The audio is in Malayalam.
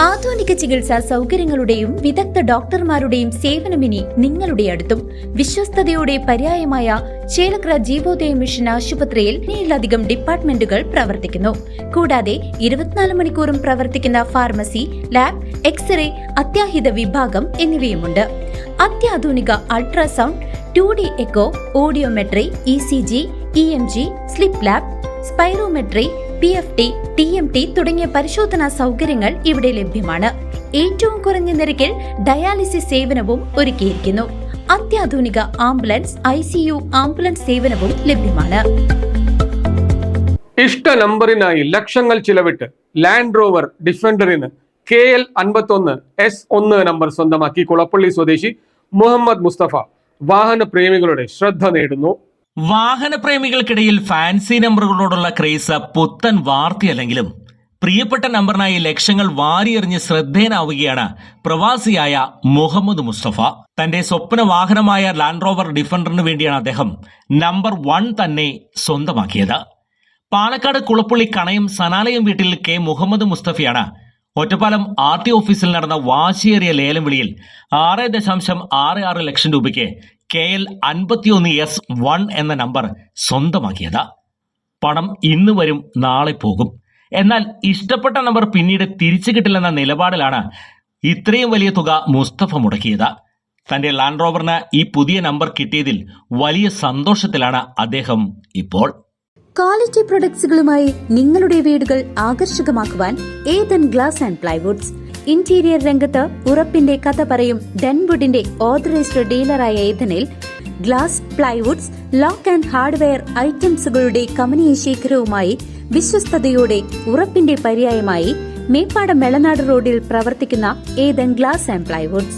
ആധുനിക ചികിത്സാ സൗകര്യങ്ങളുടെയും വിദഗ്ധ ഡോക്ടർമാരുടെയും സേവനമിനി നിങ്ങളുടെ അടുത്തും. വിശ്വസ്തതയുടെ പര്യായമായ ചേലക്കര ജീവോദയ മിഷൻ ആശുപത്രിയിൽ 7ലധികം ഡിപ്പാർട്ട്മെന്റുകൾ പ്രവർത്തിക്കുന്നു. കൂടാതെ 24 മണിക്കൂറും പ്രവർത്തിക്കുന്ന ഫാർമസി, ലാബ്, എക്സ്റേ, അത്യാഹിത വിഭാഗം എന്നിവയുമുണ്ട്. അത്യാധുനിക ultrasound, 2D echo, audiometry, ECG, EMG, sleep lab, spirometry, PFT, TMT തുടങ്ങിയ പരിശോധനാ സൗകര്യങ്ങൾ ഇവിടെ ലഭ്യമാണ്. ഏറ്റവും കുറഞ്ഞ നിരക്കിൽ ഡയാലിസിസ് സേവനവും ഒരുക്കിയിരിക്കുന്നു. അത്യാധുനിക ആംബുലൻസ്, ICU ആംബുലൻസ് സേവനവും ലഭ്യമാണ്. ഇഷ്ട നമ്പറിനായി ലക്ഷങ്ങൾ ചിലവിട്ട് ലാൻഡ് റോവർ ഡിഫൻഡറിന് KL 51 S1 നമ്പർ സ്വന്തമാക്കി കുളപ്പള്ളി സ്വദേശി മുഹമ്മദ് മുസ്തഫ വാഹന പ്രേമികളുടെ ശ്രദ്ധ നേടുന്നു. വാഹനപ്രേമികൾക്കിടയിൽ ഫാൻസി നമ്പറുകളോടുള്ള ക്രേസ് പുത്തൻ വാർത്തയല്ലെങ്കിലും പ്രിയപ്പെട്ട നമ്പറിനായി ലക്ഷങ്ങൾ വാരിയെറിഞ്ഞ് ശ്രദ്ധേയനാവുകയാണ് പ്രവാസിയായ മുഹമ്മദ് മുസ്തഫ. തന്റെ സ്വപ്ന വാഹനമായ ലാൻഡ് റോവർ ഡിഫൻഡറിന് വേണ്ടിയാണ് അദ്ദേഹം നമ്പർ 1 തന്നെ സ്വന്തമാക്കിയത്. പാലക്കാട് കുളപ്പള്ളി കണയം സനാലയം വീട്ടിൽ K മുഹമ്മദ് മുസ്തഫയാണ് ഒറ്റപ്പാലം RT ഓഫീസിൽ നടന്ന വാശിയേറിയ ലേലം വിളിയിൽ 6.66 ലക്ഷം രൂപയ്ക്ക് KL 51 S1 എന്ന നമ്പർ സ്വന്തമാക്കിയത്. പണം ഇന്ന് വരും, നാളെ പോകും. എന്നാൽ ഇഷ്ടപ്പെട്ട നമ്പർ പിന്നീട് തിരിച്ചു കിട്ടില്ലെന്ന നിലപാടിലാണ് ഇത്രയും വലിയ തുക മുസ്തഫ മുടക്കിയത്. തന്റെ ലാൻഡ് റോവറിന് ഈ പുതിയ നമ്പർ കിട്ടിയതിൽ വലിയ സന്തോഷത്തിലാണ് അദ്ദേഹം ഇപ്പോൾ. ക്വാളിറ്റി പ്രൊഡക്ട്സുകളുമായി നിങ്ങളുടെ വീടുകൾ ആകർഷകമാക്കുവാൻ Ethan glass and plywoods. Interior രംഗത്ത് ഉറപ്പിന്റെ കഥ പറയും ഡെൻവുഡിന്റെ ഓതറൈസ്ഡ് ഡീലറായ ഏതനിൽ glass, plywoods, lock and hardware ഐറ്റംസുകളുടെ കമനീയ ശേഖരവുമായി വിശ്വസ്തതയോടെ ഉറപ്പിന്റെ പര്യായമായി മേപ്പാടം മെളനാട് റോഡിൽ പ്രവർത്തിക്കുന്ന ഏതൻ ഗ്ലാസ് ആൻഡ് പ്ലൈവുഡ്സ്.